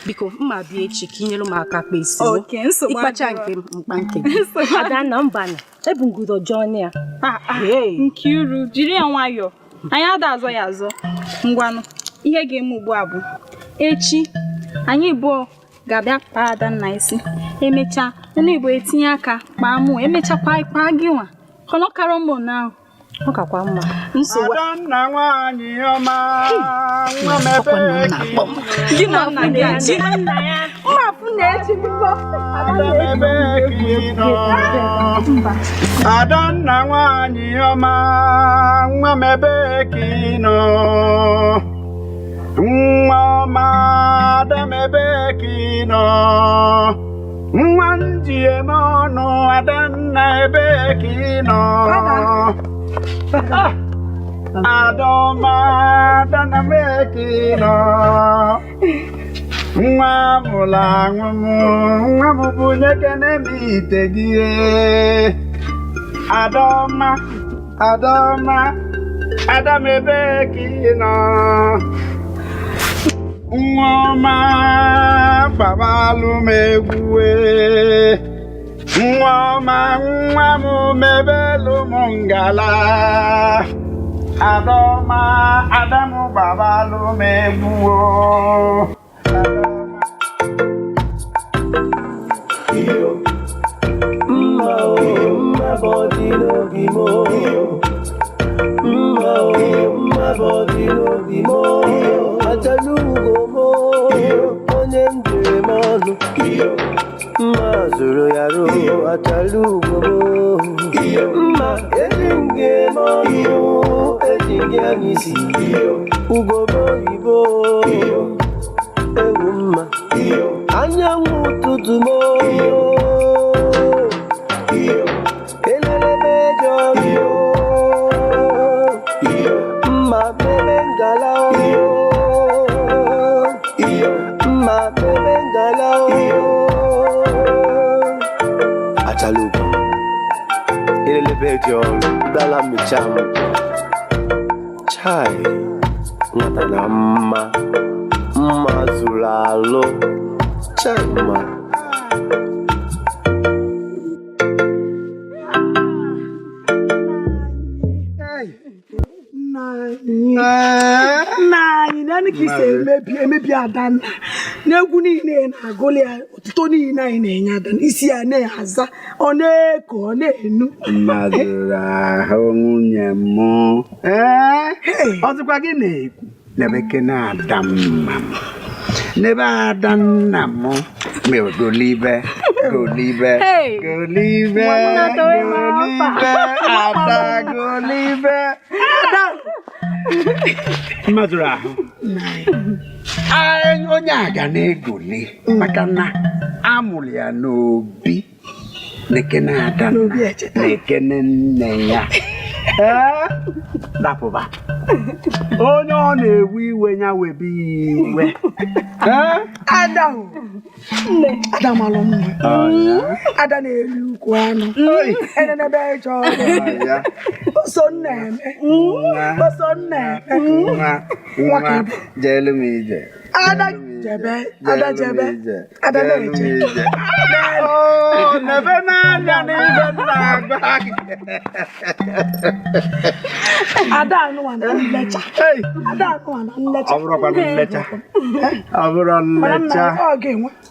Biko, mma bịa echi ka inyere m aka kpa isi. Ịkpacha nke mkpa nke. Adanna mbana, ebu ngudo John ya. Nkiru, jiri ya nwayọọ. Anyị ada azọ ya azọ. Ngwanụ, ihe ga-eme ugbu a bụ echi anyị bụ ga-abịa kpaa Adanna isi. Emechaa, onye Igbo etinye aka kpaa mụ, emechakwa ikpa gị nwa. Kono karo mo na. Ọ kakwa mma. Adanna nwanyị ọma, nwa mebe gị na nna gị echi. Mma fu na echi biko. Adanna nwanyị ọma, nwa mebe kino. Nwa ọma, adamebe kino. Nwa nji eme ọnụ, Adanna ebe kino. Adanma, Adanna ebe kino. Nwa mụla nwa m bụ nyekene m ite gị. Adanma, Adanma, Adam ebe kino. Nwa babalụ m egwu nwa m mebelụ m ngala Adanma Adamu babalụ m egwu mma body no be more mma body no be more atalugo mo onye njere mọnụ mma zụrụ ya ruo atalugo mo mma ejinge mọnụ ejinge anyịsi ugobo ibo ewu mma anyanwụ ụtụtụ mo elelebe jọrọ mma bebe ngala mma bebe ngala atalugo elelebe jọrọ dala micham chai nwata na mma zụrụ alụ chai mma Nani kise emebi Adanna n'egwu niile na-agụli ya otuto niile anyị na-enye Adanna isi ya na-aza ọ na-eko ọ na-enu mmadụ ahụ nwunye m ọzọkwa gị na-ekwu n'ebeke na Adanma n'ebe Adanna m golibe Ada golibe mmadụ ahụ onye a ga na-egoli maka na amụrụ ya n'obi na-ekene Adanna na-ekene nne ya dapụba onye ọ na-ewe iwe ya webe iwe Ada malụ mma Ada na-eri ukwu anụ enenebe ịchọ so nna nwa jelu m ije Ada jebe Ada na-eje nebe n'anya n'ibe na-agba Ada anụwa na nlecha ọ bụrụkwa nlecha ọ bụrụ nlecha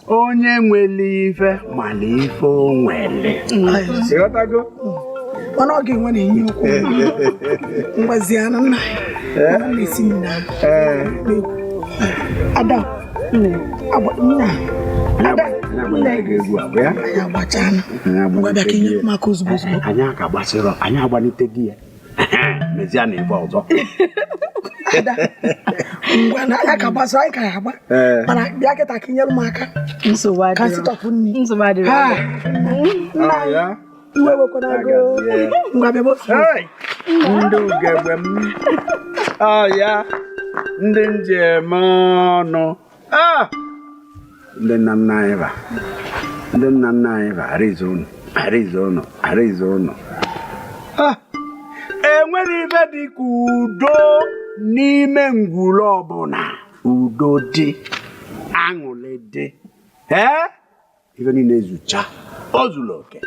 onye nwere ife mana ife o nwere ịghọtago mana ọ ga-enwe na-enye okwu mgbazi anụ nna na-esi nna Ada ga-egwu abụ ya anyị agbachana mgbabịa ka inye maka ozugbo anyị aka gbasịrị anyị agbalite gị ya mezie na ebe ọzọ ngwa na aka gbasịrị anyị ka ya agba mana bịa kịta ka inyere m aka ka sitọpụ nri nna ya iwe wekwana go ngwa bịa ndị ugegbe m ọya ndị njem ọnụ ndị nna nna anyị ba Arizona enwere ibe dị ka udo n'ime ngwuru ọbụla udo dị aṅụrị dị ife niile ezucha o zuru oke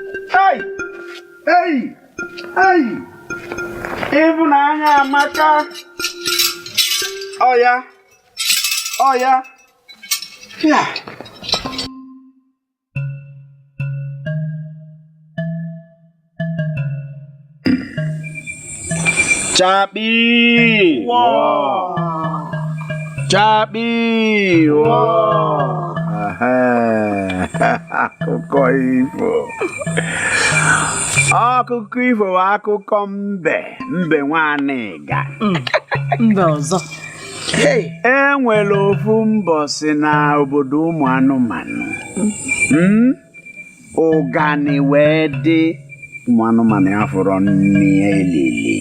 ịhụnanya amaka ọya ya Chapi Chapi akụkọ ifo akụkọ mbe nwanịga mbe ọzọ enwere ofu mbọsị na obodo ụmụ anụmanụ ụgani wee dị ụmụ anụmanụ ya fọrọ nri elili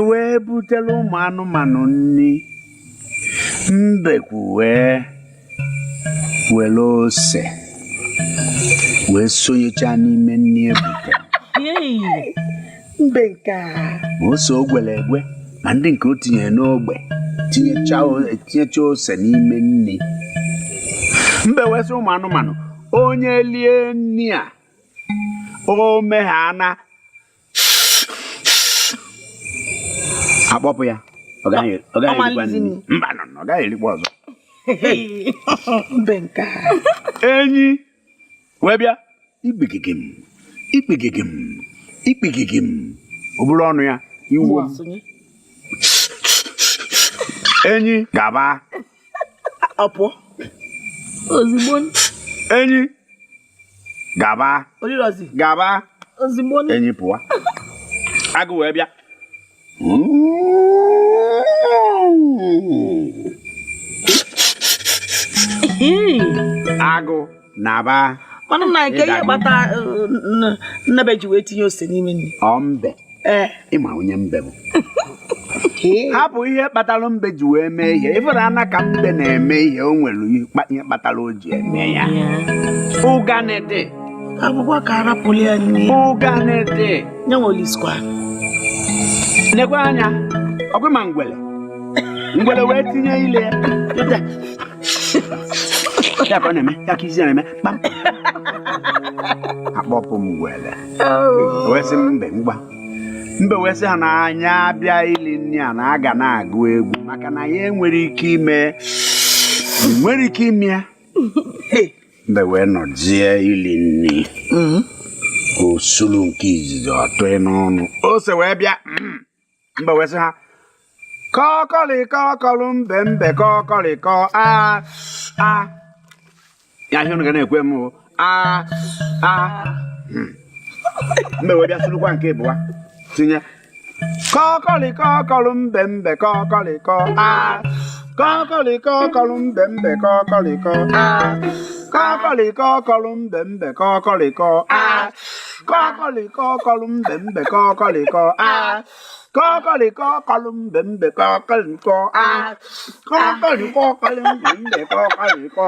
wee butere ụmụ anụmanụ nri mbekwu wee were ose wee sonyecha n'ime nri ebutere mbe nke ose ogwere egwe ma ndị nke o tinyere n'ogbe tinyecha ose n'ime nri mbe wee sị ụmụ anụmanụ onye lie nri a o meghana akpọpụ ya ọ gaghị erikwa ọzọ mbe nke enyi wee bịa ikpigigim ọ bụrụ ọnụ ya iwu enyi gaba ọpụ ozugbo enyi gaba ozugbo enyi pụwa agụ wee bịa agụ na-aba mana na nke ihe gbata nnebe ji wee tinye ose n'ime nri mbe ịma onye mbe bụ hapụ ihe kpatara mbe ji wee mee ihe ịfụrụ ana ka mbe na-eme ihe o nwere ihe kpatara o ji eme ya ụgani dị akwụkwọ ka arapụrụ ya nri ụgani dị nye nwoliskwa nekwa anya ọkwa ma ngwele wee tinye ile ya ka ọ na-eme ya ka isi na-eme kpam akpọpụ m ngwele wee sị mbe wee sị ha na anya abịa ili nri a na aga na-agụ egwu maka na ya enwere ike ime ya mbe wee nọjie ili nri osulu nke izizi ọtụ n'ọnụ ose wee bịa mbe wee sị ha kọkọlịkọkọlụ mbe kọkọlịkọ ya ihe unu ga na-ekwe m mbe wee bịa sụrụkwa nke ịbụwa tinye kọkọlịkọkọlụ mbe kọkọlịkọ kọkọlịkọkọlụ mbe kọkọlịkọ kọkọlịkọkọlụ mbe kọkọlịkọ kọkọlịkọkọlụ mbe kọkọlịkọ kọkọlịkọkọlụ mbe kọkọlịkọ kọkọlịkọkọlụ mbe kọkọlịkọ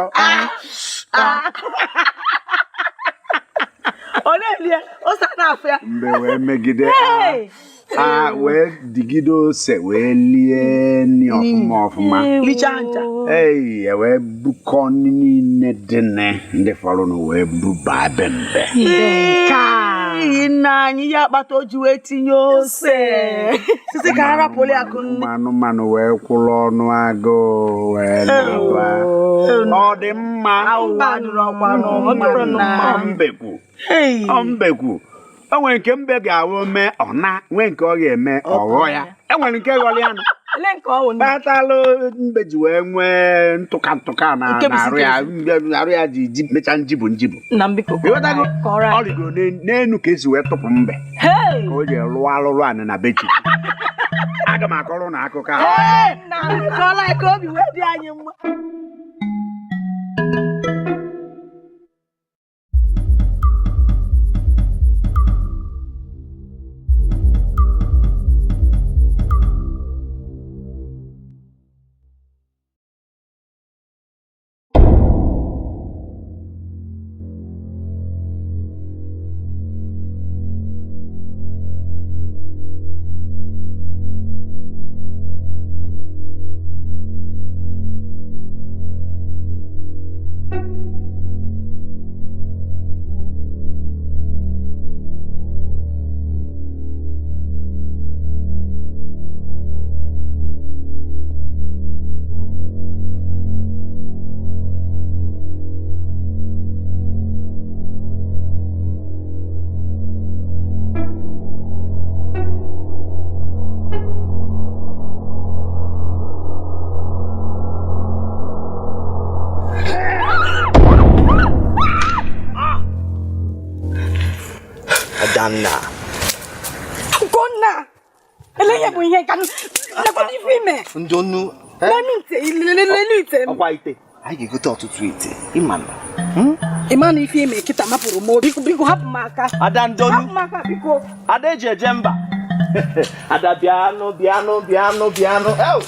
Onelie, osa na-afụ ya. Mbe wee megide wee digide ose wee lie nri ọfụma lichaa ncha wee bukọ niile dị ndị fọrọ wee bubaa be mbe nna anyị ya akpata o ji wee tinye ose sisi ka arapụrụ ya akụ nne anụmanụ wee kwụrụ ọnụ agụụ wee naba ọ dị mma mbekwu o nwere nke mbe ga-awụ mee ọna nwee nke ọ ga-eme ọghọ ya enwere nke ghọrọ ya kpatalụ mbe ji wee nwee ntụka na arụ ya ji mechaa njibu ịghọtago ọ rigoro n'enu ka esi wee tụpụ mbe ka o ji rụọ alụrụ anị na bechi aga m akọrọ na akụkọ a Adanna. Gonna. Eleye bụ ihe ka nakwa ife ime. Ndonu. Lelite. Ọkwa ite. Anyị ga-egote ọtụtụ ite. Ịma na. Ịma na ife ime kịta mapụrụ m obi. Biko hapụ m aka. Ada Ndonu. Hapụ m aka biko. Ada eji eje mba. Ada bịanụ. Ew!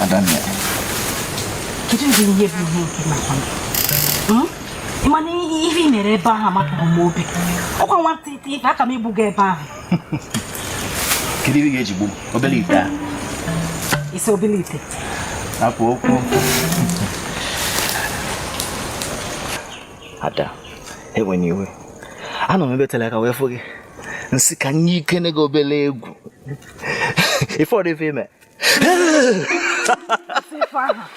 Adanna. Kedu ihe bụ ihe nke maka m? Ịmana ihe ị mere ebe ahụ mapụrụ m obi. Ọkwa nwata ite ife aka m egbuga ebe ahụ. Kedu ihe ga-eji gbu obele ite a? Isi obele ite. Hapụ okwu. Ada, enwena iwe. Anọ m ebe tere aka wee fụ gị. Nsị ka nye ike na gị obele egwu. Ife ọ dị ife ime.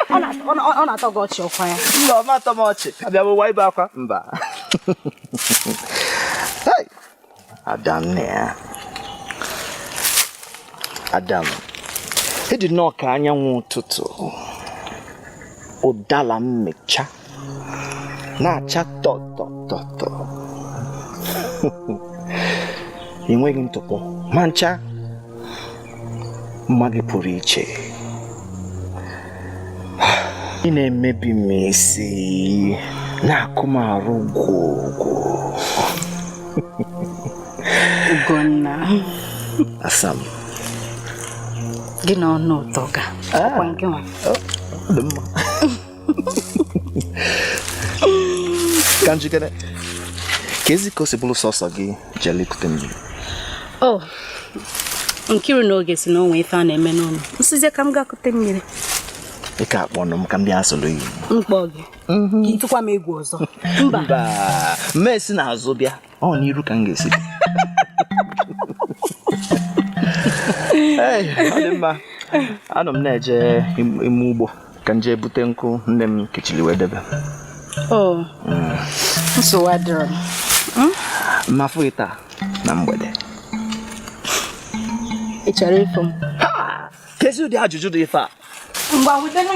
Ọ na-atọ gị ọchị ọkwa ya. Mba, ọ ma-atọ m ọchị. Abịa bụ ibe akwa. Mba. Adanna ya. Adam, ịdị nnọọ ka anyanwụ ụtụtụ. Ụdala mmecha. Na-acha tọtọtọtọ. Ị nweghị ntụpọ. Ma ncha. Mma gị pụrụ iche. Ị na-emebi m isi. Na-akụ m arụ gwogwo. Ugonna. Asam. Gị na ọnụ ụtọ ga. Ọkwa nke nwa. Dị mma. Ka njikere. Ka ezi ka o si bụrụ sọsọ gị jelekute mmiri. Oh. Nkiru n'oge si na onwe ife a na-eme n'ụlọ. Nsizie ka m ga-akute mmiri. Ị ka akpọnụ m ka m bịa asụlụ iyi. Mkpọ gị. Ka ịtụkwa m egwu ọzọ. Mba. Mma esi n'azụ bịa. Ọ n'iru ka m ga-esi. Ọ dị mma. Anọ m na-eje ime ugbo ka m jee bute nkụ nne m kechiri wee debe. Oh. Nsogbu adịrọ m. Mmafụ gị taa na mgbede. Ị chọrọ ịfụ m? Kezi ụdị ajụjụ dị ife a? Ngwa wute m.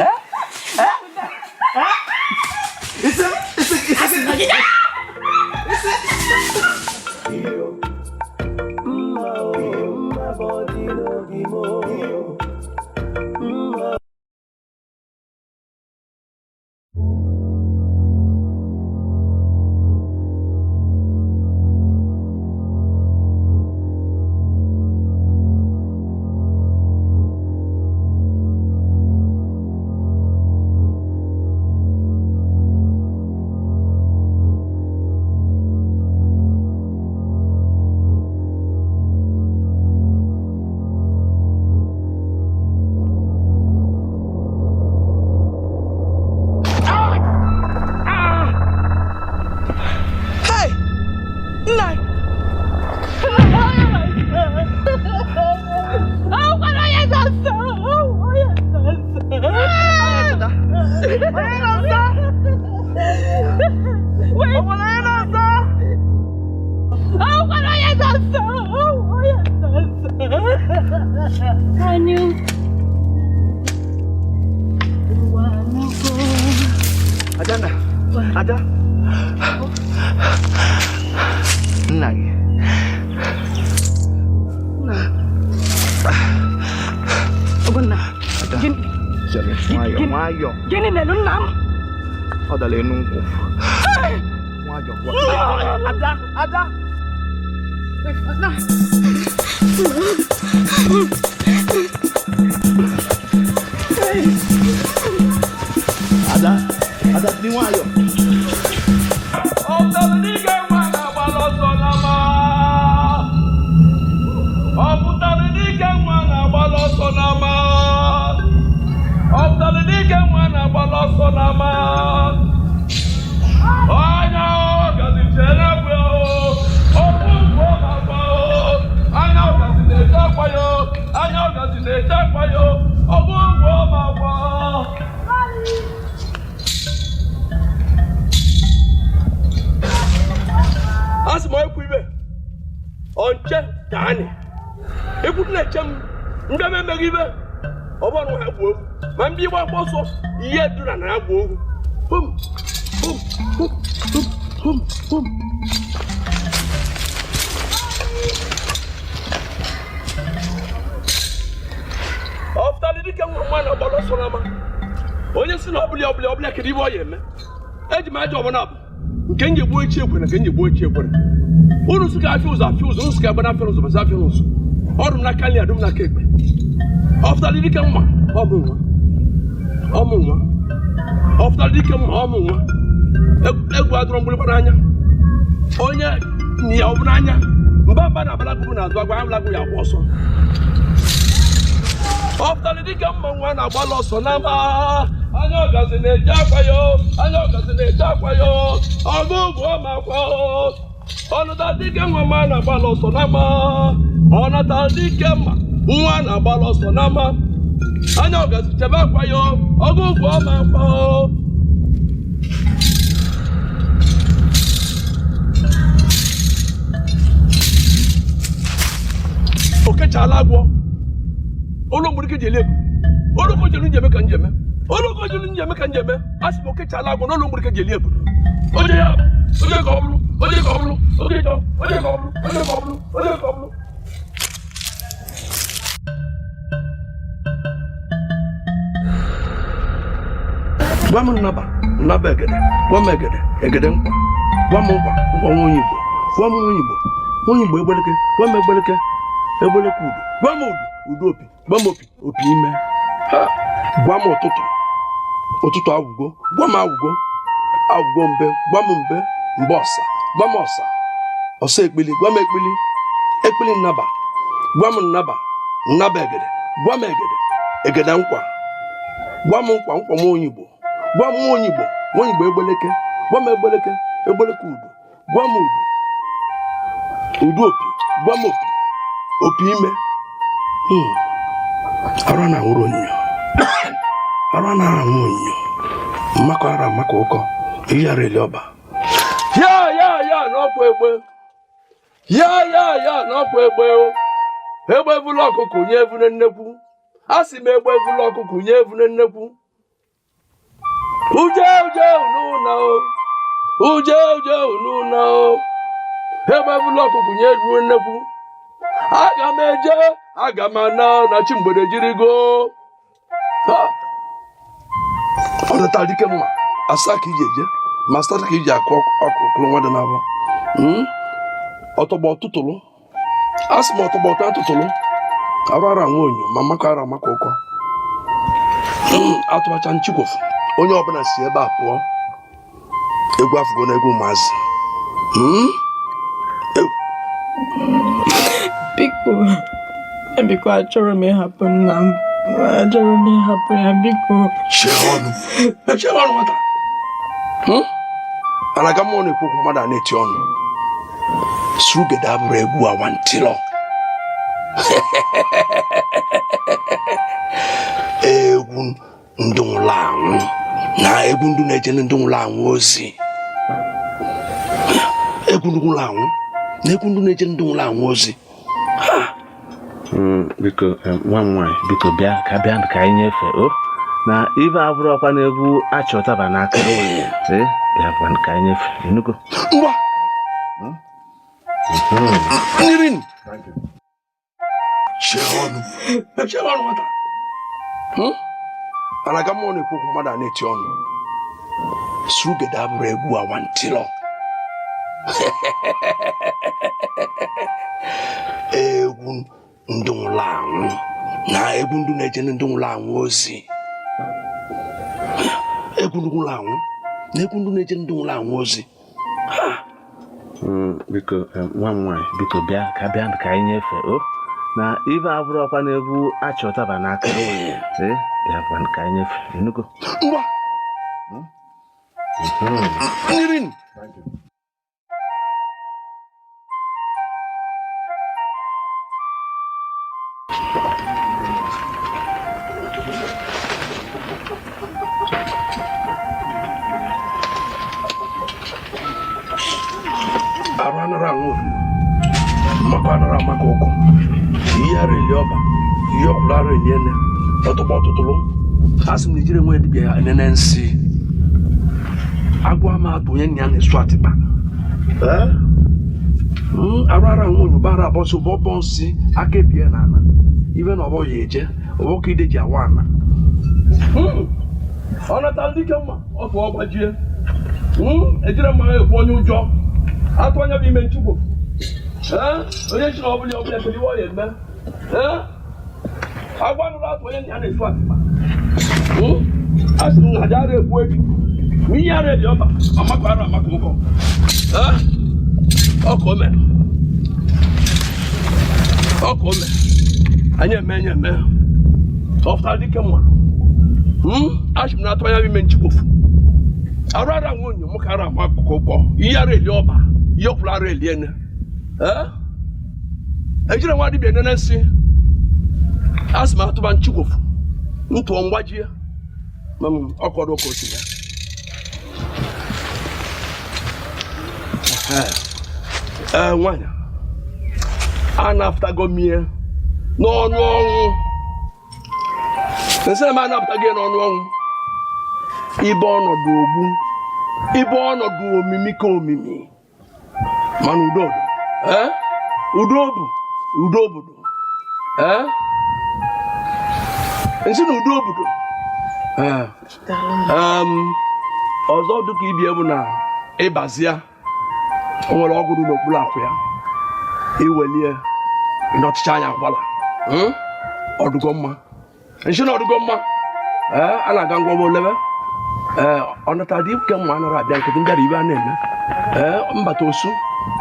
Adanna, Ada. Nna gị. Ogunna. Nwayọ. Gịnị mere nna m? Ọ dara enu nkwụ. Nwayọ. Ada. Ada dị nwayọ. Ekwu na-echem ndị memeghị ibe ọ bụrụ ha gbuo ma ndị igba ọsọ ihe dura na ya gbuo ogwu bum bum bum bum bum. Ọfụtali dịka nwụrụ nwa na-agbara ọsọ n'ama onye si na ọbụla kedu ibe ọ ya eme eji m aja ọbụla bụ nke m ga-egbu echi ekwere nke m ga-egbu echi ekwere unu sị ka afịa ụzọ unu sị ka agbada afịa ụzọ bụzi afịa ụzọ ọrụ m n'aka nri adum n'aka ekpe ọfụtali dịka mma ọmụ nwa ọfụtali dịka mma ọmụ nwa egwu adụrọ mgbịrịgba n'anya onye ya ọ bụ n'anya mba na-abalagụ na-azụ agwa abalagụ ya agba ọsọ ọfụtali dịka mma nwa na-agbalị ọsọ n'ama anya ọgazi na-eje akwa ya ọgụ ụgwọ ọma akwa ọnụta dịka nwa ma na-agbalị ọsọ n'ama ọnata dịka mma nwa na-agbalị ọsọ n'ama anya ọgazi chebe akwa ya ọgụ ụgwọ ọma akwa okechala agwọ olu mgbiri ka ji ele ebu olu ko jelu njeme ka njeme asị m okechala agwọ n'olu mgbiri ka ji ele ebu oje ka ọ bụrụ gwa m nnaba egede gwa m egede nkwa gwa m nkwa nwunye Igbo egbeleke gwa m egbeleke udu gwa m udu opi gwa m opi ime gwa m ụtụtụ agwụgo gwa m agwụgo mbe gwa m mbe ọsa gwa m ọsa ekpili gwa m ekpili nnaba gwa m nnaba egede gwa m egede nkwa gwa m nkwa nwunye Igbo gwa m nwunye Igbo egbeleke gwa m egbeleke udu gwa m udu opi gwa m opi ime ara na nwụrụ onyinyo mmakọ ara maka ụkọ ihe ara eli ọba ya n'ọkwa egbe egbe evula ọkụkụ nye evune nnekwu a sị m egbe evula ọkụkụ nye evune nnekwu uje n'ụna egbe evula ọkụkụ nye evune nnekwu aga m ana na chi mgbede jirigo ọnụta dike mma asaa ka iji eje ma asatọ ka iji akụ ọkụkụrụ nwa dị n'abụ ọtọgbọ tụtụrụ asị m ọtọgbọ tụtụrụ arụ ara nwa onyo ma mmakọ ara maka ụkọ atụbacha nchikwofu onye ọbụla si ebe a pụọ egwu afụgo na egwu ụmụazị biko achọrọ m ịhapụ nna m ya biko chee ọnụ nwata anaga mmụọ na-ekwu okwu mmadụ a na-eti ọnụ surugede abụrụ egwu awantịlọ egwu ndị nwụrụ anwụ na egwu ndị na-ejele ndị nwụrụ anwụ ozi egwu ndị nwụrụ anwụ na egwu ndị na-ejele ndị nwụrụ anwụ ozi biko nwa m nwaanyị biko bịa ka anyị nyefee na ibe abụrụ ọkwa na egwu achọtaba n'aka bịa ka anyị nyefee enugo ngwa mmiri chee ọnụ nwata anaga mmụọ na-ekwu okwu mmadụ a na-eti ọnụ surugede abụrụ egwu awantịlọ egwu ndị nwụrụ anwụ na egwu ndị na-ejele ndị nwụrụ anwụ ozi egwu ndị nwụrụ anwụ na egwu ndị na-ejele ndị nwụrụ anwụ ozi biko nwa m nwaanyị biko bịa ka anyị nyefee na ibe abụrụ ọkwa na egwu achọtaba n'aka bịa ka anyị nyefee enugo ngwa mmiri arụ anara anwụ mmakọ anara maka ụkwụ relioba yokula reliene otobototolo asim Nigeria nwe dibia enenensi agwa ma to yen ya nesu atiba arara nwunyu bara boso bobonsi akebie na ana even obo yeje obo kideji awana ona tandike ma ofo ogbajie ejire ma efo onye ujo atonya bi mentugo onye chiro obuli obuli kedi wo ye me agwa no ato yen ya nesu atiba asim na jare efu ebi mi ya re di oba amakwara amakunko Okome. Anya me. Ofta dike mo. Ashim na to ya bi menchikofu. Arara nwonyo mo kara makoko. Iyare li oba. Yokula re li ene. Ejire nwa di bi ene nsi. Asma to ban chikofu. Nto ngwaje. Mam okodo ko si ya. Nwanya anaftago mie n'ọnụ ọnwụ nsị ma anaftago n'ọnụ ọnwụ ibe ọnọdụ ogbu ibe ọnọdụ omimi ka omimi mana udo obodo nsị na udo obodo ọzọ dịka ibie bụ na ịbazia o nwere ọgụrụ n'okpuru akwụ ya iwelie n'ọchịchị anya akwala ọdụgo mma nshi na ọdụgo mma a na-aga ngwa olebe ọnata dị ike mma anara abịa nkịtị mbịara ibe a na-eme mbata osu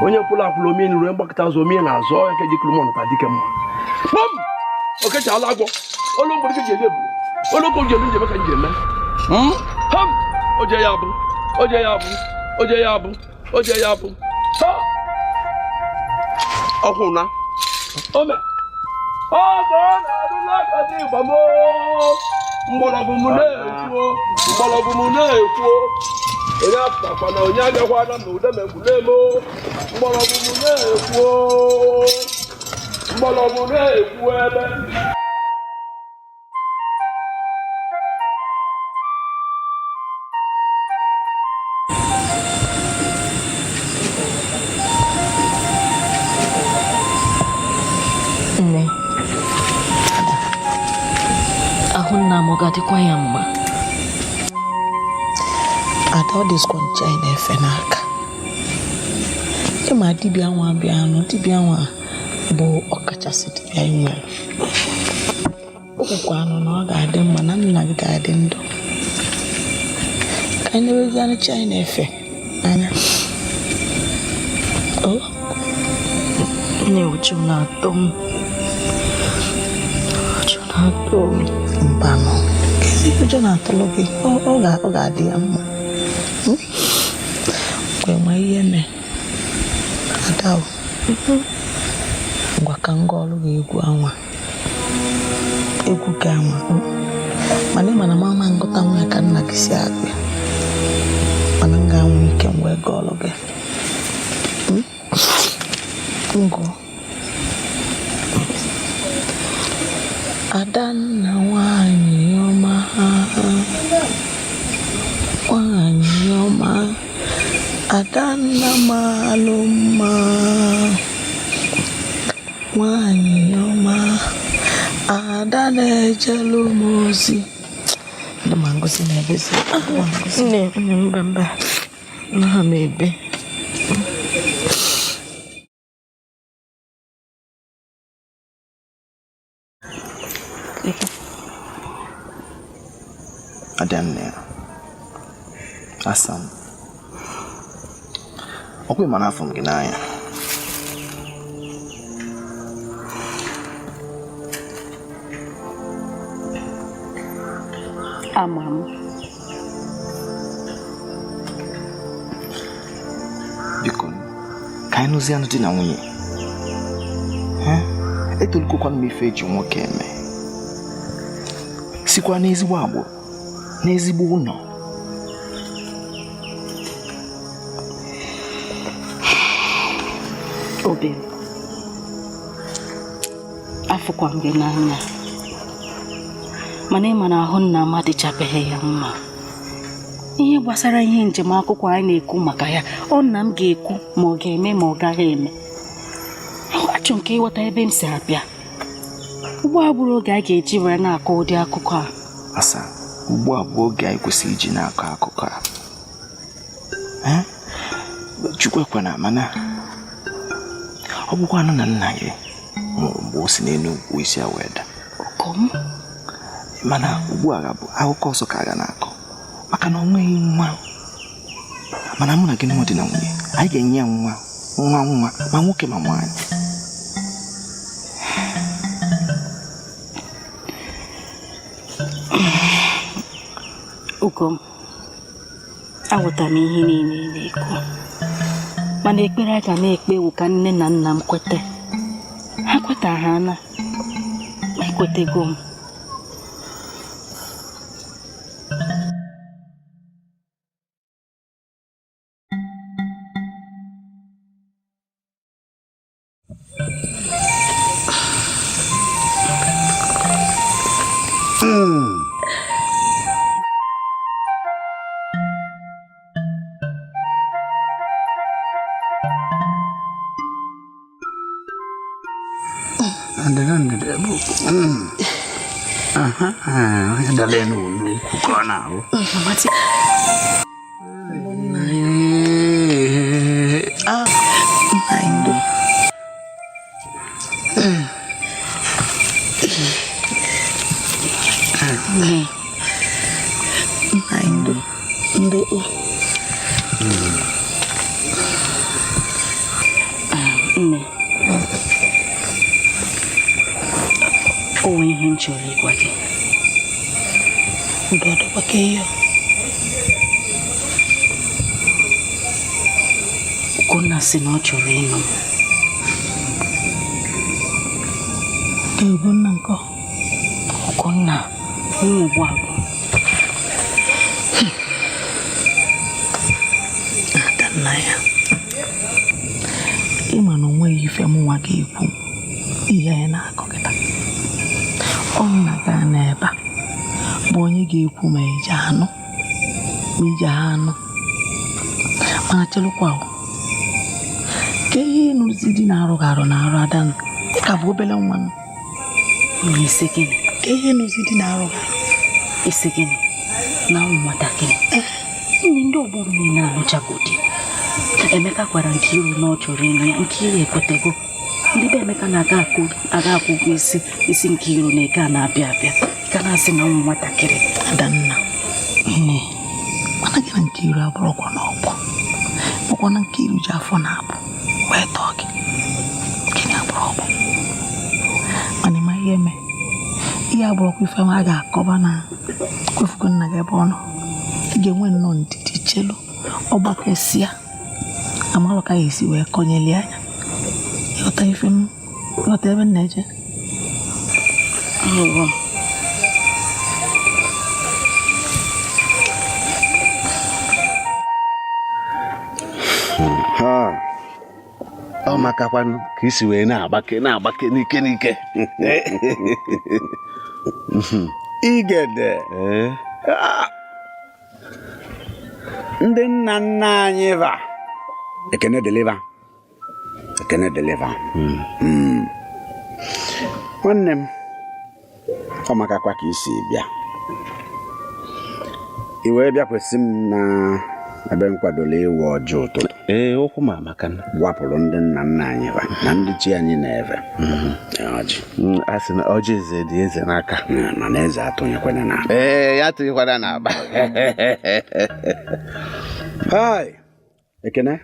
onye kwụrụ akwụla omie n'iru mgbakọta azụ omie na-azụ ọya ka ejikụrụ m ọnata dị ike mma kpọm okechala agwọ olu mgbere ji ele ebu oloko njelu njebe ka njeme ham oje ya bụ ọkwụna ome ọgọ na-adụla akadị ịgbamo mgbọrọgwụ m na-ekwu onye apụtakwa na onye agakwana na ude megbulemo mgbọrọgwụ m na-ekwu ebe Dịkwa ya mma ada ọ dịskwa ncha ị na-efe n'aka ịma dibịa nwa bịanụ dibịa nwa bụ ọkachasị dibịa ị nwere o kwukwanụ na ọ ga-adị mma na nna gị ga-adị ndụ ka anyị na-ewezi anụcha ị na-efe anya na-ewuchi na-atọ m mbanụ ụjọ na-atụlụ gị ọ ga-adị ya mma mgbe nwe ihe mee ada ngwa ka nga ọrụ ga-egwu anwa egwu gị anwa mana ị mana mama ngụta nwa ya ka nna gị si akpị mana m ga-anwe ike m wee gaa ọrụ gị ngụ Adanna nwanyị ọma Adanna malụ mma nwanyị ọma Ada na-ejelu m ozi ndị ma ngosi na-ebezi nne mba ha m ebe Adanna Asam ọkwa ịma n'afọ m gị n'anya ama m biko ka anyị nụzie ndị na nwunye etolukokwana m ife eji nwoke eme sikwa n'ezigbo agbụrụ n'ezigbo ụlọ obi afụkwa m gị n'anya mana ịma na ahụ nna m adịchabeghị ya mma. Ihe gbasara ihe njem akwụkwọ anyị na-ekwu maka ya ọ nna m ga-ekwu ma ọ ga-eme ma ọ gaghị eme. Achọ nke ịghọta ebe m si abịa. Ugbu a bụrụ oge a ga-eji were na-akọ ụdị akụkọ a. Asa, ugbu a bụ oge anyị kwesịrị iji na-akọ akụkọ a. Chukwu ekwana mana ọ bụkwa anụ na nna gị nwụrụ mgbe o si n'elu nkwụ isi ya wee daa. Mana ugbu a ga-abụ akụkọ ọzọ ka a ga na-akọ maka na ọ nweghị nwa. Mana mụ na gị dị na nwunye anyị ga-enye ya nwa ma nwoke ma nwaanyị. Ugom, aghọtara m ihe niile ị na-ekwu mana ekpere a ga na-ekpe ewu ka nne na nna m kwete. Ha kweta ha na ma ekwetego m. Ihe m chọrọ ịgwa gị. Ugonna sị na ọ chọrọ ịnụ m. Ugonna nkọ? Ugonna nwa Ogbuagụ. Adanna ya, ịma na onweghị ife mụnwa ga-ekwu ihe anyị na-akọkịta. Ọ na-aga n'ebe a bụ onye ga-ekwu ma eji anụ ma iji anụ mana chelụkwa ka ihe ịnụzi dị na-arụ arụ na-arụ Adanna dịka bụ obere nwa m. Isi gịnị? Ka ihe ịnụzi dị na-arụ arụ isi gịnị na nwatakịrị. Ndị ọgbọ m niile alụchago di. Emeka gwara Nkiru na ọ chọrọ ịnụ ya. Nkiru ekwetego. Ndị be Emeka na-aga akwụ ụgwọ isi Nkiru na eke a na-abịa abịa ka na-asị na nwatakịrị. Adanna, nne mana gị na Nkiru abụrụkwa n'ọgbọ makwa na Nkiru ji afọ na-abụ wee tọọ gị. Gịnị abụrụ ọgbọ? Mana ịma ihe eme ihe abụrụkwa ife ma a ga-akọba na kwefugo nna gị ebe ọ nọ. Ị ga-enwe nnọọ ndidi chelu ọgbakesịa amalụ ka ya esi wee kọnyelie anya ịghọta ife m ịghọta ebe m na-eje. Ọ makakwanụ ka isi wee na-agbake n'ike igede ndị nna nna anyị va ekene deliver nwanne m ọ makakwa ka isi bịa i wee bịakwesị m na ebe nkwadola ịwụ ọjọọ ụtụtụ. Okwu ma maka na wapụrụ ndị nna nna anyị va na ndị chi anyị na-efe ọjị. A sị na ọjị eze dị eze n'aka mana eze atụnyekwana na ya atụnyekwana n'aba. Hai Ekene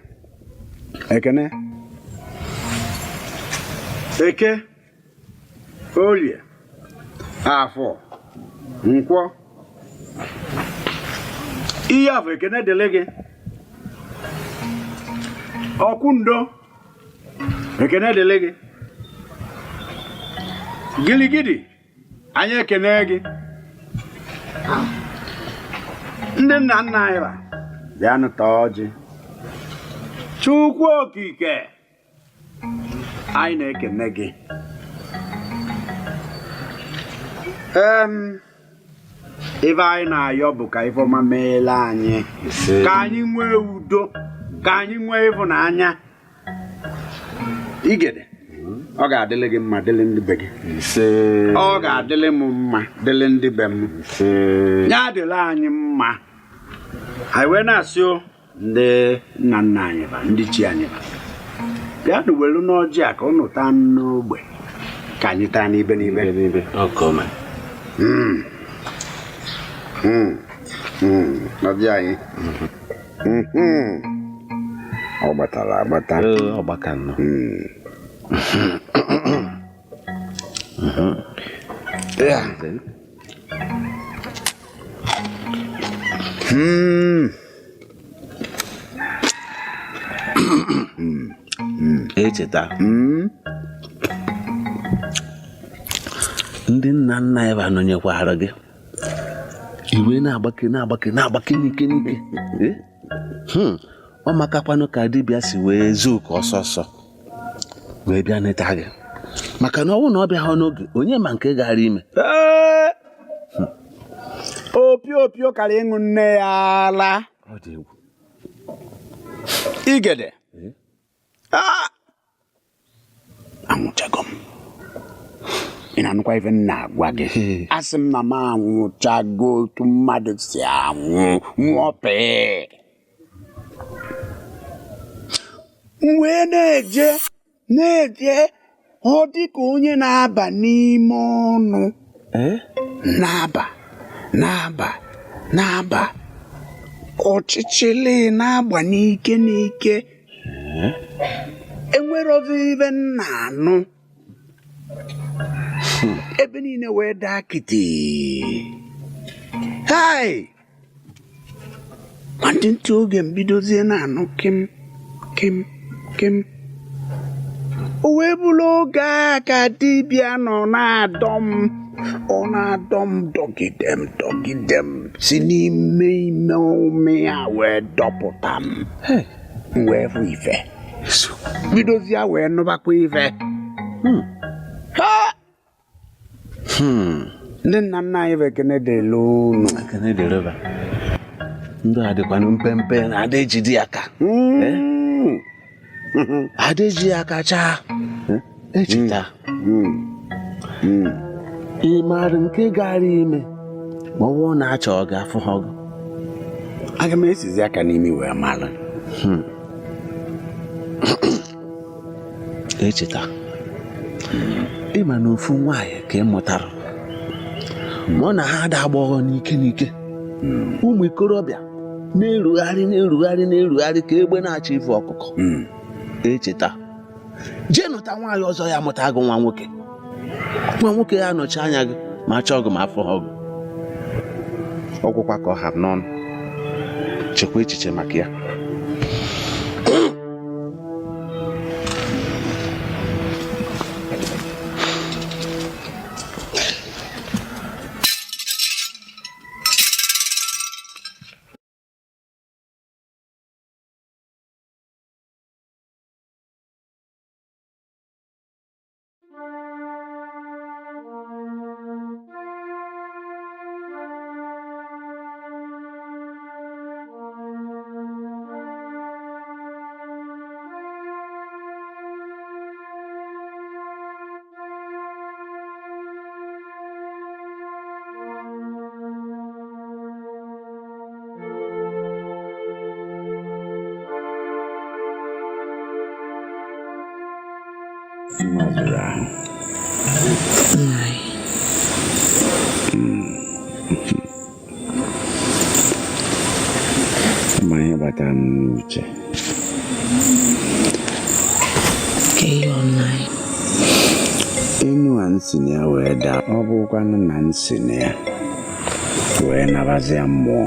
Eke Olie Afọ Nkwọ ihe afọ Ekene dele gị Ọkwụndo Ekene dele gị Giligidi anyị ekene gị ndị nna nna anyị bịa nụta ọjị. Chukwu okike anyị na-ekene gị Ife anyị na-ayọ bụ ka Ifeọma meela anyị ka anyị nwee udo, ka anyị nwee ịhụnanya. Igede, ọ ga-adịlị gị mma, dịlị ndị be gị. Ọ ga-adịlị m mma, dịlị ndị be m. Ya adịla anyị mma. Anyị wee na-asị ndị nna nna anyị ba, ndị chi anyị ba, bịanụ welu n'ọjị a ka ụnụ taa n'ogbe ka anyị taa n'ibe n'ibe. Ọbịa anyị ọ gbatara agbata, ọ gbaka nnọọ. Echeta ndị nna nna ya anọnyekwara gị, iwe na-agbake n'ike. Ọ makakwanụ ka dibịa si wee zuo ka ọsọsọ wee bịa neta gị, maka na ọnwụ na ọ bịa n'oge onye ma nke gara ime. Opio kara ịṅụ nne ya ala. Ọ dị egwu. Igede, anwụchago m. Ị na-anụkwa ife m na-agwa gị? Asị m na m anwụchago otu mmadụ si anwụ, nwụọpee. M wee na-eje ọ dị ka onye na-aba n'ime ọnụ, na-aba ọchịchịlị na-agba n'ike. Enwere ozi ibe m na-anụ, ebe niile wee daa kiti. Ma ndị ntị oge mbidozie na-anụ kem. O wee bụrụ oge a ka dibịa nọ na-adọ m dọgide m si n'ime ime ume ya wee dọpụta m. M wee fụ ife, bidozie wee nụbakwa ife. Ndị nna nna anyị bụ ekene dịrị unu. Ndị a dịkwanụ mpempe na ada ejide aka. Ada eji aka chaa. Echeta ị maara nke gara ime ma ọ bụrụ na achọ ọ ga-afụ ha ọgụ. Aga m esizi aka n'imi wee mara. Echeta ịma na ofu nwaanyị ka ị mụtara, ma ọ na ha ada agbọghọ n'ike. Ụmụ ikorobịa na-erugharị ka egbe na-achọ ife ọkụkọ. Echeta jee nụta nwaanyị ọzọ ya mụta gị nwa nwoke ya nọchi anya gị ma achọ gị ma afọ ha ọgụ. Ọgwụkwa ka ọ hapụ n'ọnụ. Chekwa echiche maka ya. Ihe batara n'uche enu a nsị na ya wee daa, ọ bụkwanụ na nsị na ya wee nabazia mmụọ.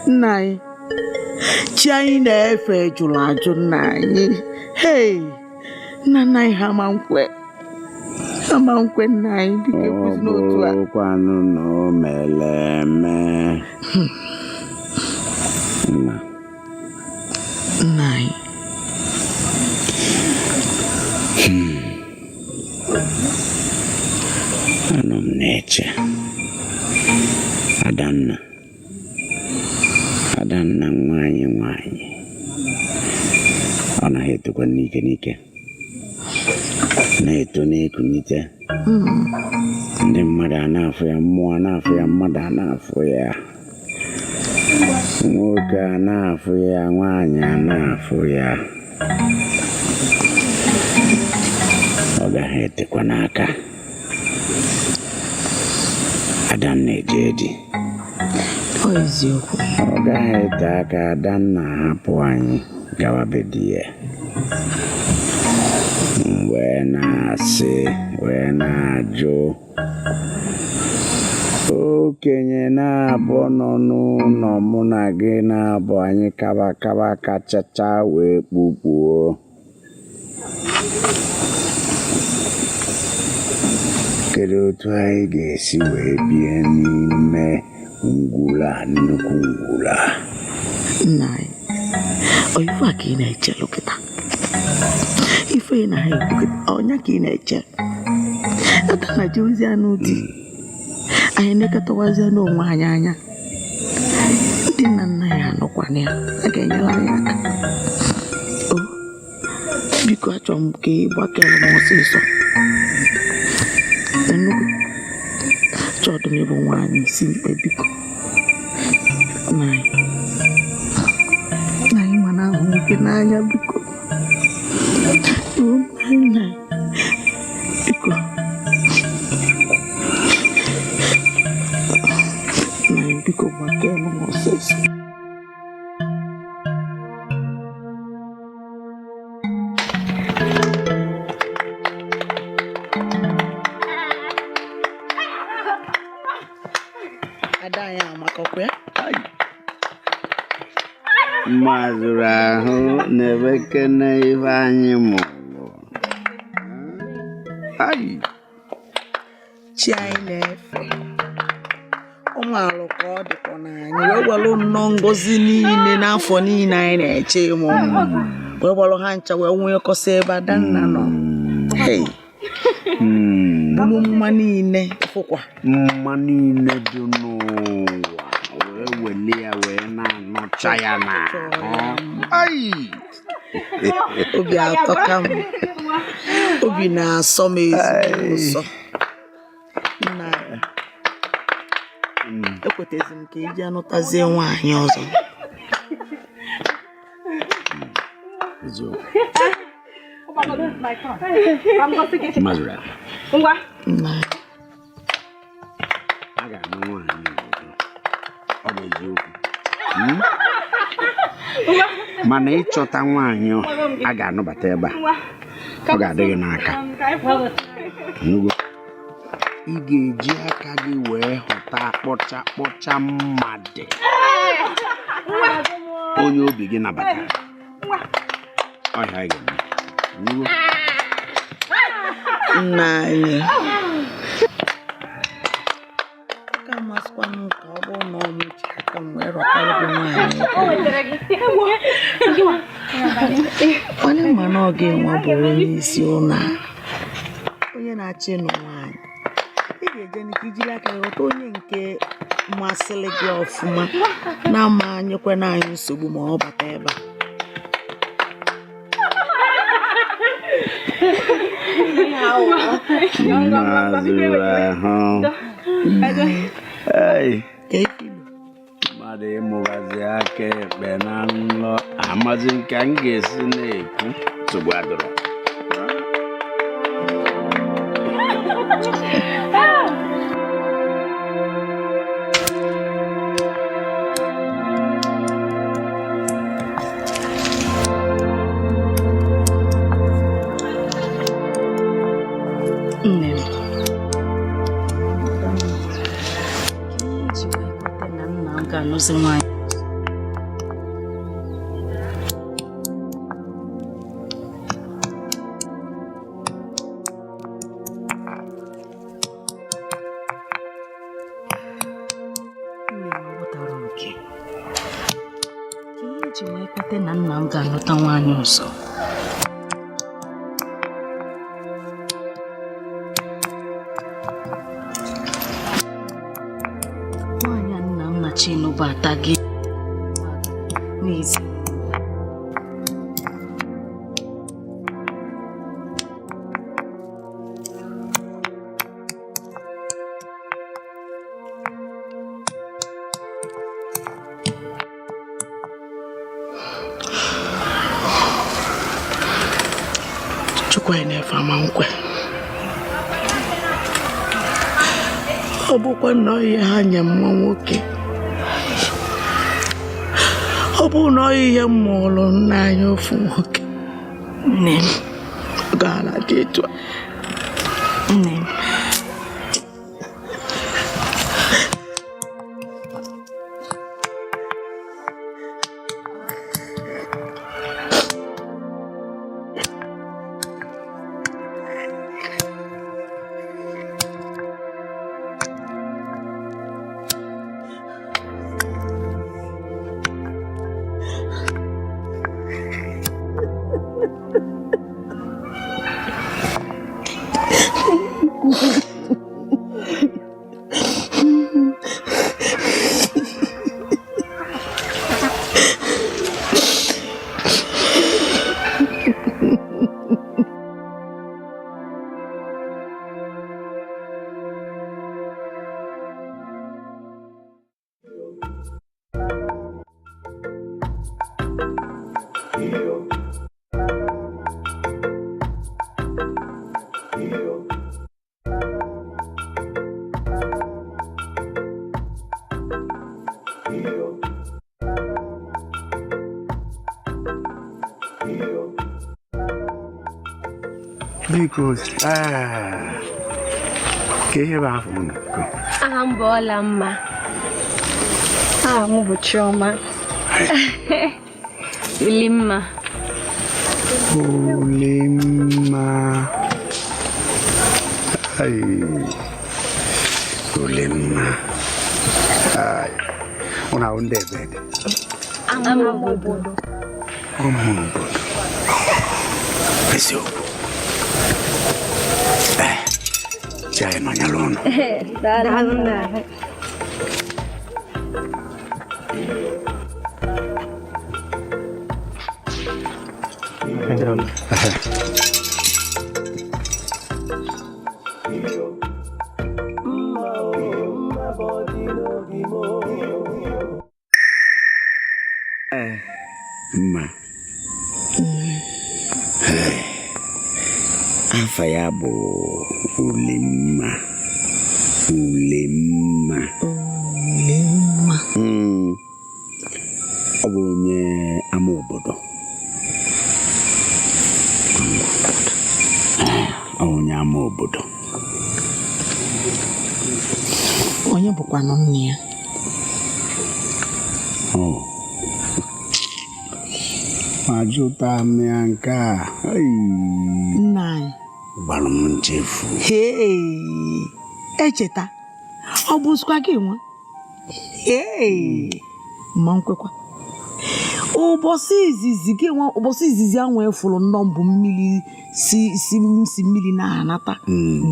Nna anyị, chi anyị na-efe jụrụ ajụ nna anyị. Nna anyị ha ma nkwe nna anyị, biko ekwuzi n'otu a. Ọ bụkwanụ na o mere eme. Nna anyị, Adanna nwanyị ọ naghị etokwa n'ike na-eto na-ekunite ndị mmadụ a na-afụ ya, mmụọ na-afụ ya, mmadụ a na-afụ ya, nwoke a na-afụ ya, nwaanyị a na-afụ ya. Ọ gaghị etekwa n'aka Adanna eje di. Eziokwu. Ọ gaghị ete aka Adanna hapụ anyị gawa be di ya. Wee na-ajụ okenye na-abụ nọ n'ụlọ mụ na gị na-abụ anyị kaba kachacha wee kpukpuo. Kedu otu anyị ga-esi wee bie n'ime nnukwu ngwula? Nna anyị, ife a ka ị na-eche lụkịta? Ife ị na-ekwukịta ọnya ka ị na-eche? Adanna jirizie n'ụdị anyị nekọtawazie n'onwe anyị anya. Ndị nna nna ya anọkwana ya, a ga-enyere anyị aka. Biko achọrọ m ka ị gbakere m ọsịsọ. Nnukwu chọdụ m ịbụ nwaanyị isi mkpe, biko. Na anyị ma na ahụ nwoke n'anya, biko. Nna biko, na biko gbakere m ọsịsọ. Mazụrụ ahụ na-ewekene ife anyị mụrụ. Chi anyị na-efe ụmụ alụ ka ọ dịkwa n'anyị, wee gwalụ nnọọ ngozi niile n'afọ niile anyị na-eche ịmụ ụmụ, wee gwalụ ha ncha wee nwee kọsa ebe Adanna nọ. Bụrụ mma niile fụkwa mma niile dị n'ụwa wee weli ya wee na-anọcha ya na obi atọka m, obi na-asọ m ezigbo ụsọ. Nna ekwetezi m ka iji anụtazie nwaanyị ọzọ. Mazụrụ nna a ga-anụ nwaanyị ọ bụ eziokwu, mana ịchọta nwaanyị a ga-anụbata ebe a ọ ga-adị gị n'aka. Ị ga-eji aka gị wee hụta kpọcha mmadụ onye obi gị nabatara. Ọhịa anyị ga-eme nna anyị ka masịkwa m ka ọ bụrụ na ọ mụchi aka m wee rọtara gị nwaanyị. Onye ma na ọ ga-enwe bụrụ onye isi ụlọ onye na-achị nụ nwaanyị, ị ga-eje n'ike ijiri aka ghọta onye nke masịrị gị ọfụma na-ama anyekwa na anyị nsogbu ma ọ bata ebe a. Mazụrụ ahụ mmadụ ịmụbazi aka ekpe na nlọ amazi nke m ga-esi na-ekwu nsogbu adọrọ. Anụzi nwaanyị iji wee kweta na nna m ga-alụta nwaanyị ọzọ. Nwaanyị a na-achọ ịnụbata gị n'ezi. Chukwu na-efe ama nkwe. Ọ bụkwa nnọọ ihe ha nye mma nwoke. Ọ bụ nnọọ ihe m mụrụ nna anyị ofu nwoke. Nne m. Gara dị etu a. Nne m. Because ke ihe ba afọ unu? Aha m bụ Ọlamma. Aha m bụ Chioma. Ulimma. Ulimma. Ay. Ulimma. Ay. Una unde bede. Ama obodo. Obodo. Pesio. Chai manyalono. Daranda. Ma. Afa ya bụ Ulimma. Ulimma. Ulimma. Ọ bụ onye ama obodo. Onye ama obodo. Onye bụkwanụ nne ya? Majuta ya nke a. Nna anyị. Gbara m nchefu. Echeta. Ọ bụ sikwa gị nwa? Mma nkwekwa. Ụbọchị izizi ahụ efuru nnọọ mbụ mmiri si mmiri na-anata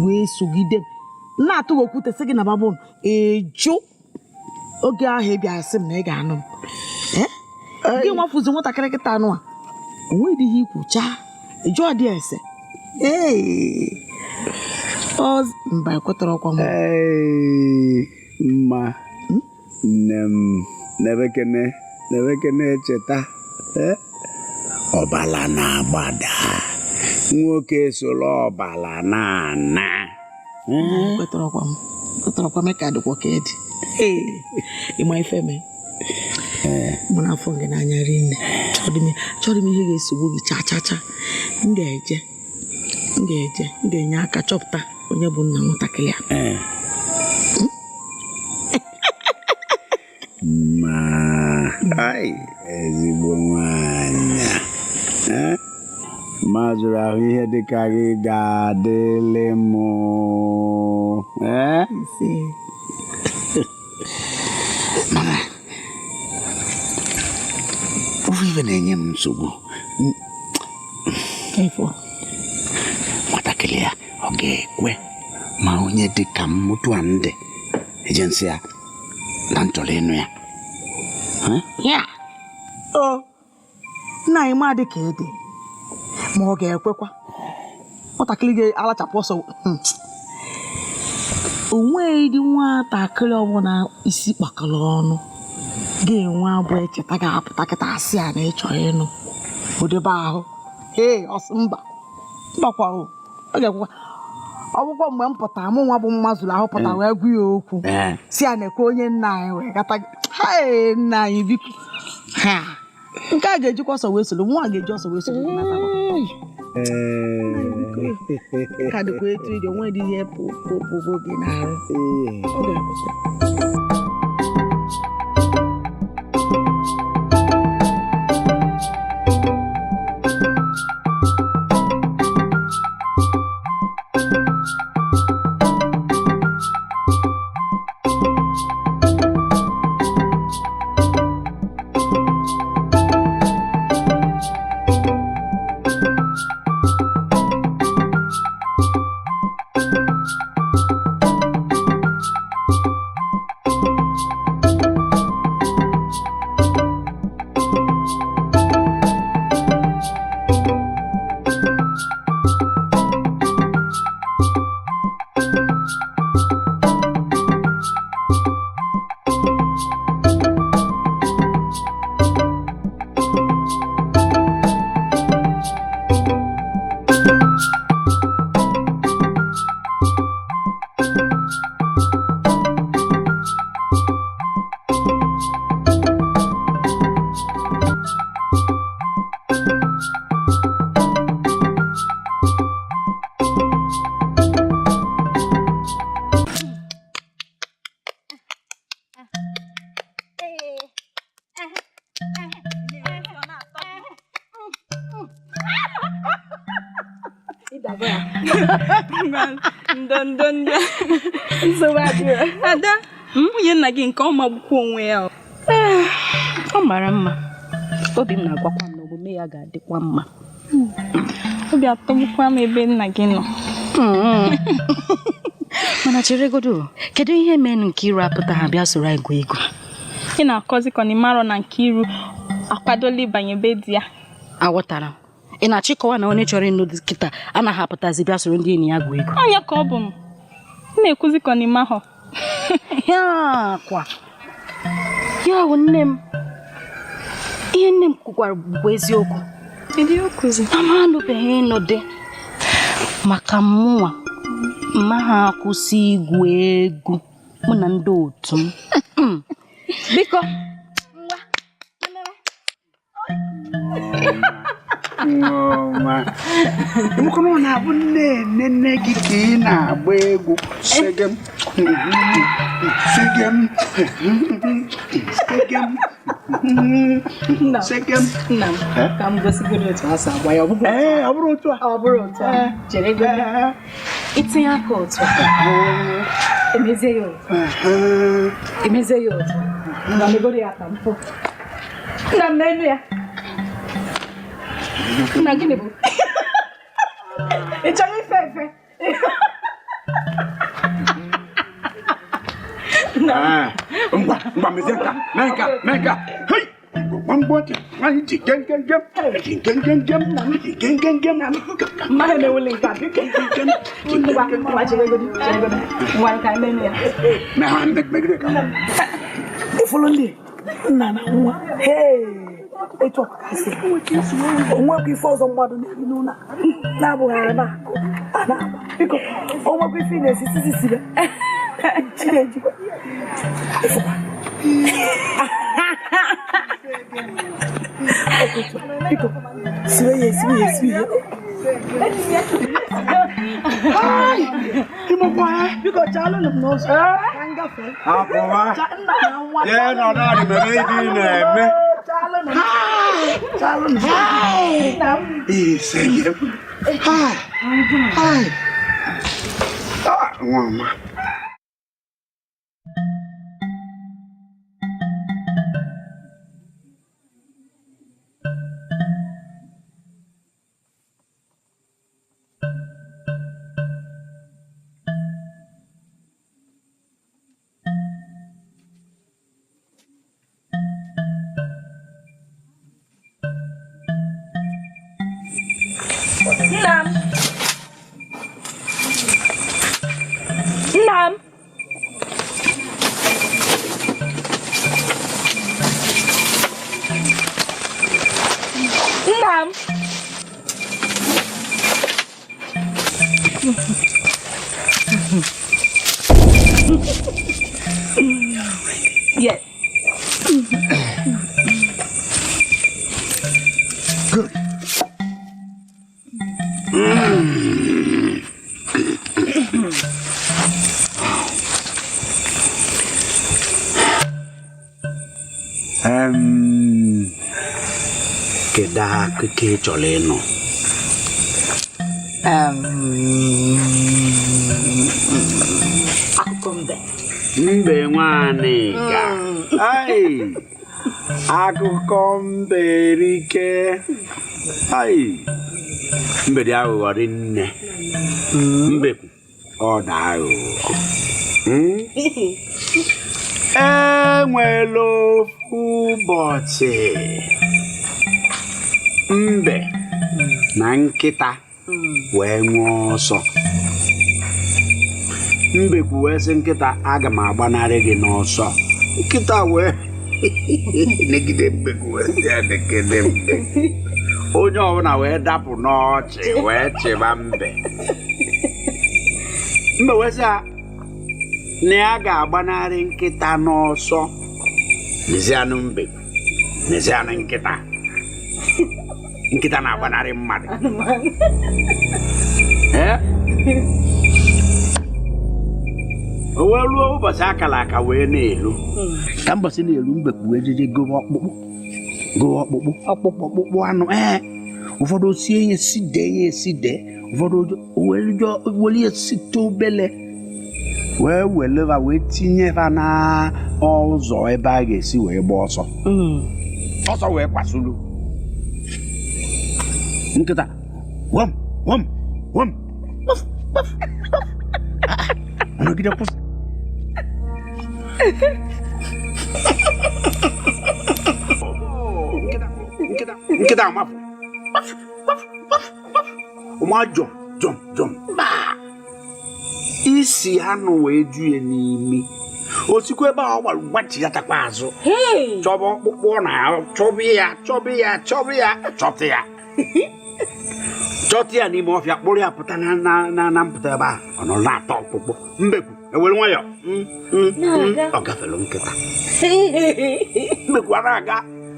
wee sogide m. Na-atụ okwute sị gị na babụ eju oge ahụ bịa sị m na ị ga-anụ m. Gị nwafuzi nwatakịrị kịta anụ a onwe ihe ikwu chaa eju ọ dị ese. Mba ekwetara ọkwa m. Mma nne m nebekene echeta ọbala na-agbada nwoke soro ọbala na-ana. Ekwetara ọkwa m ka dịkwa ka edi. Ịma ife me mụ na-afọ gị n'anya rinne. Chọrọ m ihe ga-esogbu gị cha. M ga-enye aka chọpụta onye bụ nna nwatakịrị a. Ma ezigbo nwanyị ma zụrụ ahụ ihe dịka gị ga-adịlị m. Mana ofu ife na-enye m nsogbu. Nwatakịrị ya ọ ga-ekwe ma onye dịka m mutu a ndị ejensi ya na ntọrọ ịnụ ya ya nna anyị ma dị ka ede ma ọ ga-ekwekwa nwatakịrị ga-alachapụ ọsọ o nweghị dị nwatakịrị ọbụla isi kpakọrọ ọnụ ga-enwe abụ echeta ga-apụta kịta asị a na ịchọ ịnụ odebe ahụ ọsị mbakwa ọ ga-ekwekwa ọgwụkwọ mgbe m pụtara mụ nwa bụ mmazụrụ ahụ pụtara wee gwa ya okwu si a na-ekwe onye nna anyị wee gata nna anyị biko nke a ga-ejikwa ọsọ wee soro nwa ga-eji ọsọ wee soro ka dịkwa etu iji onwe dị ihe pụpụ gị n'arụ ọ ga-ekweta Ada, nwunye nna gị nke ọma gbukwa onwe ya ọ mara mma obi m na-agwakwa m na omume ya ga-adịkwa mma obi atọgbukwa m ebe nna gị nọ mana cheregodo kedu ihe mere Nkiru apụta ha bịa soro anyị gụọ ego ị na-akọzi ka n'ịmarọ na Nkiru akwadola ịbanye be di ya aghọtara ị na-achịkọwa na onye chọrọ ịnụ dọkịta anaghị apụtazi bịa soro ndị enyi ya gụọ ego onye ka ọ bụ m na-ekwuzi ka n'ime ahụ ya kwa ya bụ nne m ihe nne m kwukwara bụ eziokwu ịdị okuzi ama anụbeghị ịnọdụ maka mụnwa mma ha akwụsị igwu egwu mụ na ndị otu m biko mkono na-abụ nne gị ka ị na-agba egwu segem nna m ka m gosigoro otu a sị agba ya ọ bụrụ otu a chere go itinye aka otu emezie ya otu na megoro ya ka mpụ nna m n'elu ya nna gịnị bụ ị chọrọ ife efe ngwa mezie nka hei gbamgbọtị anyị ji gengengem mmadụ na-ewuli nke a biko ngwa cheregodo ngwa nka ememe ya megide ka ịfụrụ ndị nna na nwa etu ọkasị onwekwa ife ọzọ mmadụ na-eri n'ụlọ na-abụghị arịba akụ a na-agba biko onwekwa ife ị na-esisi sibe chinejikwa ịfụkwa biko siwe ya biko chalụ nụ n'ụzọ ka ngafe apụwa jee nọ naanị mere ịdị na-eme isegem nwa Yes. Good. Keda keke choleno. Akombe. Mbe nwane ga. Ai. Akombe rike. Ai. Mbe dia wori nne. Mbe o da o. Enwelo ụbọchị mbe na nkịta wee nwụọ ọsọ. Mbe wee sị nkịta, aga m agbanarị gị n'ọsọ. Nkịta wee negide mbe wee negide mbe. Onye ọbụla wee dapụ n'ọchị wee chịba mbe. Mbe wee sị na ya ga-agbanarị nkịta n'ọsọ. N'ezianụ mbe, n'ezianụ nkịta. Nkịta na-agbanarị mmadụ. O wee ruo ụbọchị akara aka wee na-elu. Ka mbọsị na-elu mbe wee jeje gowe ọkpụkpụ anụ. Ụfọdụ sie ya eside, ụfọdụ were ya site obele. Wee weleva wee tinye ha na ụzọ ebe a ga-esi wee gba ọsọ. Ọsọ wee kwasulu. Nkịta wom. Nọgide kwụsị. Nkịta amapụ. Ụma jọm. Isi anụ wee ju ya n'imi. Osikwa ebe a ọ gbara gbachi ya takwa azụ. Chọba ọkpụkpụ ọ na chọta ya. Chọta ya n'ime ọfịa, kpụrụ ya pụta na mpụta ebe a. Ọ nọ na-atọ ọkpụkpụ. Mbekwu ewere nwayọ. Ọ gafere nkịta. Mbekwu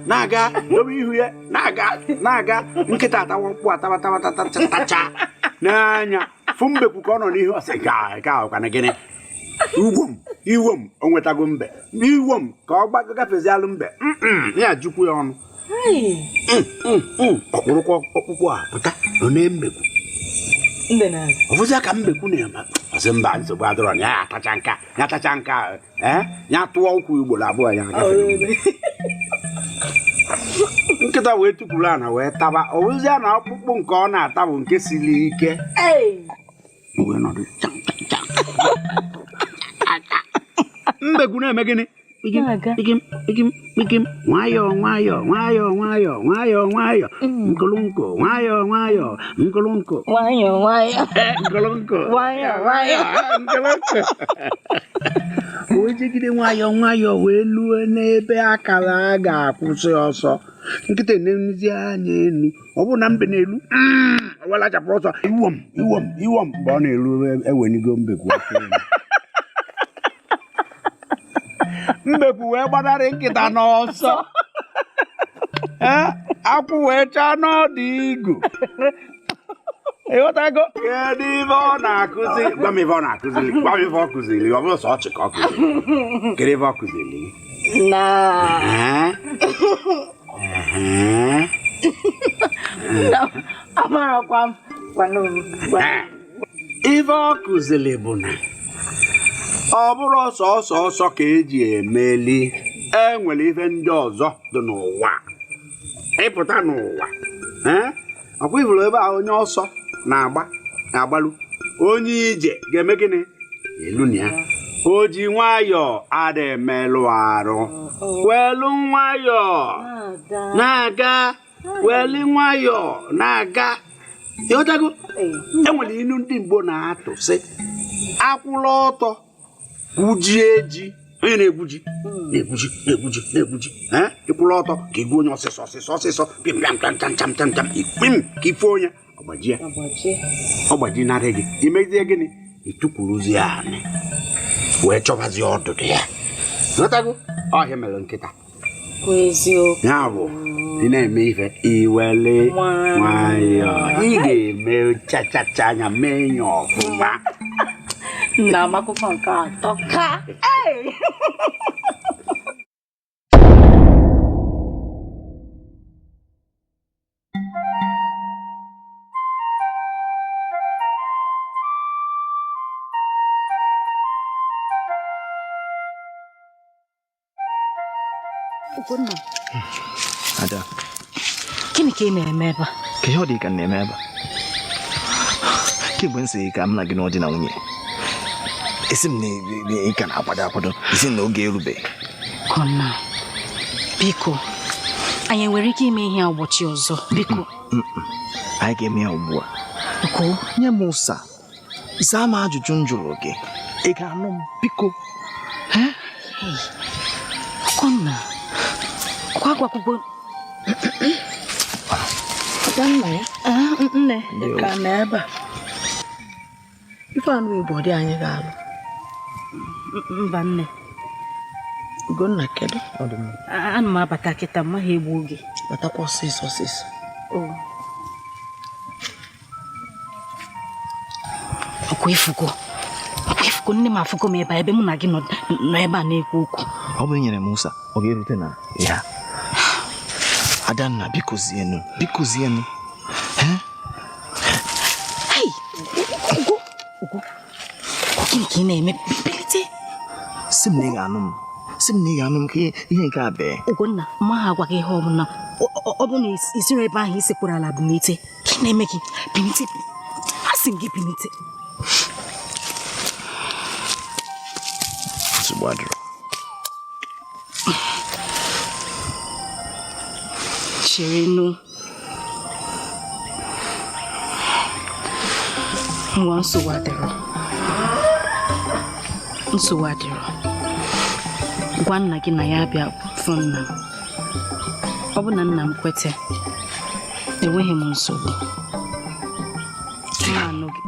na-aga dobe ihu ya na-aga nkịta atawa mkpụ atawa n'anya. Fụ mbekwu ka ọ nọ n'ihu ọsị ka ọkwana gịnị. Iwom o nwetago mbe. Iwom ka ọ gafezialụ mbe. Ya jukwu ya ọnụ. Ọkpụrụkwa ọkpụkpụ a pụta nọ na-mbekwu. Ọfụzi aka mbekwu na-ema. Ọsị mba, nsogbu adọrọ na ya atacha nka ya tụọ ụkwụ ugboro abụọ ya agafere. Nkịta wee tupụrụ ana wee taba. Ọwụzi a na ọkpụkpụ nke ọ na-ata bụ nke siri ike. Wee nọdụ mbekwu na-eme gịnị? Ikim nwayọọ nkolonko nwayọọ nkolonko wee jegide nwayọọ wee luo n'ebe akara a ga-akwụsị ọsọ. Nkịta na-enuzi anya elu. Ọ bụ na mbe na-elu welachapụ ọsọ. Iwom mgbe ọ na-elu ewenigo mbekwu afọ. Mbekwu wee gbanarị nkịta n'ọsọ. Akwụ wee chaa n'ọdụ igu. Ịghọtago? Kedu ife ọ na-akụzi? Gwa m ife ọ kụziri. Ọ bụrụ sọ ọchị ka ọ kụziri. Kedu ife ọ kụziri? Amarakwa m. Ife ọ kụziri bụ na ọ bụrụ ọsọ ka eji emeli. Enwere ife ndị ọzọ dị n'ụwa. Ịpụta n'ụwa ọkwa ifuru ebe a onye ọsọ na-agbalụ. Onye ije ga-eme gịnị? Elu na ya. O ji nwayọọ ada emelụ arụ. Welu nwayọọ na-aga. Weli nwayọọ na-aga. Ịghọtago? Enwere inu ndị Igbo na-atụ sị akwụla ọtọ gwujie ji. Onye na-egwuji ịkwụla ọtọ ka egwu onye ọsịsọ pịm ikpim ka ife onye ọgbaji narị gị imezie gịnị ịtụkwuruzie anị wee chọbazie ọdụdụ ya. Ghọtago? Ọhịa mere nkịta ya bụ ị na-eme ife iwele nwayọọ ị ga-eme chachacha anya mee ya ọfụma. Nna m akụkọ nke atọ ka Ugonna. Ada. Gịnị ka ị na-eme ebe a? Ka ihe ọ dị ka na-eme ebe a? Kemgbe m sị ka m na gị n'ọdị na nwunye. Isi m na ị ka na-akwado isi na oge erubeghị. Ugonna, biko anyị nwere ike ime ihe ụbọchị ọzọ biko. Anyị ga-eme ya ugbu a. Nye m ụsa zaa m ajụjụ m jụrụ gị. Ị ga-anụ m biko? Ugonna, gwagwakwugbo Adanma ya? Nne, ka na-ebe a. Ife anụ Igbo dị anyị ga-alụ. Mba nne. Ugonna kedu? Ana m abata kịta mmaghị egbu oge. Batakwa ọsịsọ. Ọkwa ifugo nne m afụgo m ebe mụ na gị nọ ebe a na-ekwu okwu. Ọ bụ nyere m ụsa ọ ga-erute na ya. Adanna biko zienu. Gịnị ka ị na-eme? Bilite. Si m na ị ga-anụ m ka ihe nke a bee. Ugonna, mma ha agwa gị ihe ọbụla. Ọ bụ na isiri ebe ahụ isekwara ala bilite. Ka ị na-eme gị? Bilite. Asị m gị bilite. Nsogbu adịrọ. Cherenu. Nwa nsogbu adịrọ. Gwa nna gị na ya bịa fụ nna m. Ọ bụ na nna m kwete, enweghị m nsogbu. Anụ gị.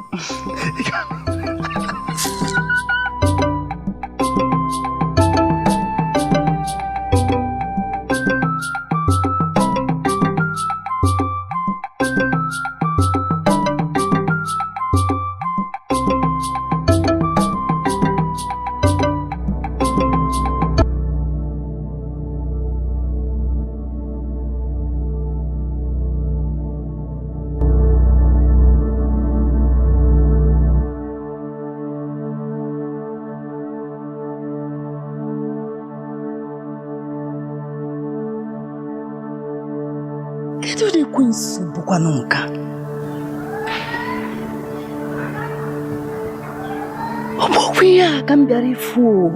Kedu ụdị ekwensu bụkwanụ nka? Ọ bụ okwu ihe a ka m bịara ịfụ o.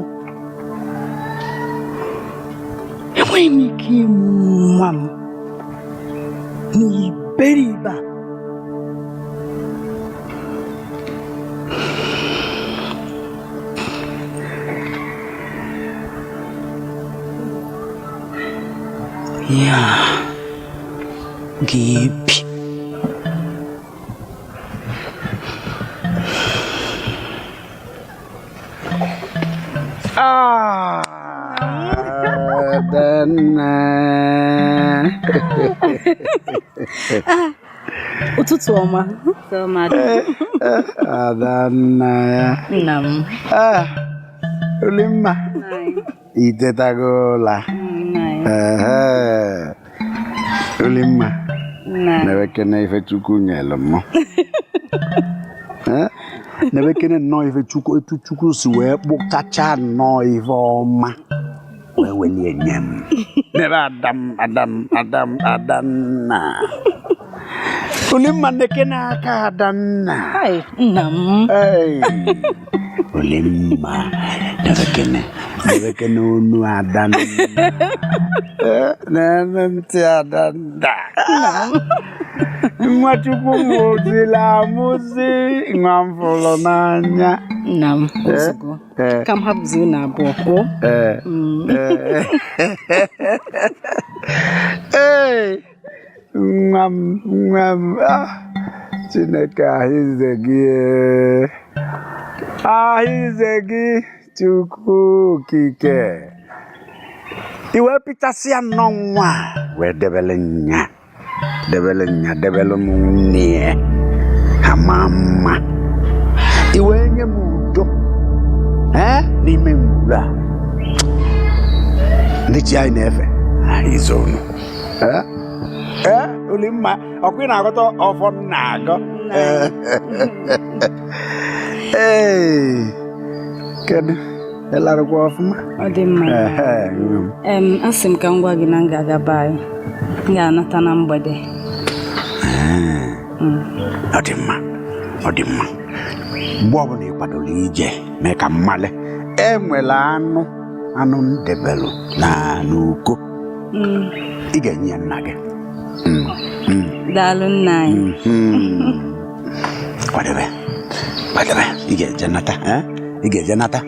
Enweghị m ike ịmụ nwa m n'iberibe a. Ya ga-ebi. Adanna. Ụtụtụ ọma. Adanna ya. Nna m. Olimma. Itetagola. Olimma. Na-ewekene ife Chukwu nyelu m. Na-ewekene nnọọ ife Chukwu si wee kpụkacha nnọọ ife ọma wee welie nye m. Nebe Adanna. Olimma nekene aka Adanna. Nna m. Olimma na-ewekene onu Adanna. Na ntị Adanna. Nwachukwu mụzila amụzi nwa m fụrụ n'anya. Nna m ozugbo ka m hapụzi unu abụọ o. Nwa m Chineke ahịze gị Chukwu okike. Iwe pịchasịa nnọọ nwa wee debele nya debele nwunye ha mma. Iwe nye m udo n'ime mgburu a ndị chi anyị na-efe ahịze unu. Olimma ọkwa ị na-agụta ọfọ na-agọ. Kedu elarụkwa ọfụma? Ọ dị mma. Asị m ka m gwa gị na m ga-agaba anyị. M ga-anata na mgbede. Ọ dị mma. Mgbe ọbụla ị kwadoro ije mee ka mmale enwela anụ ndebelụ na n'uko ị ga-enye ya nna gị. Daalụ nna anyị. Kwadebe ị ga-eje nata.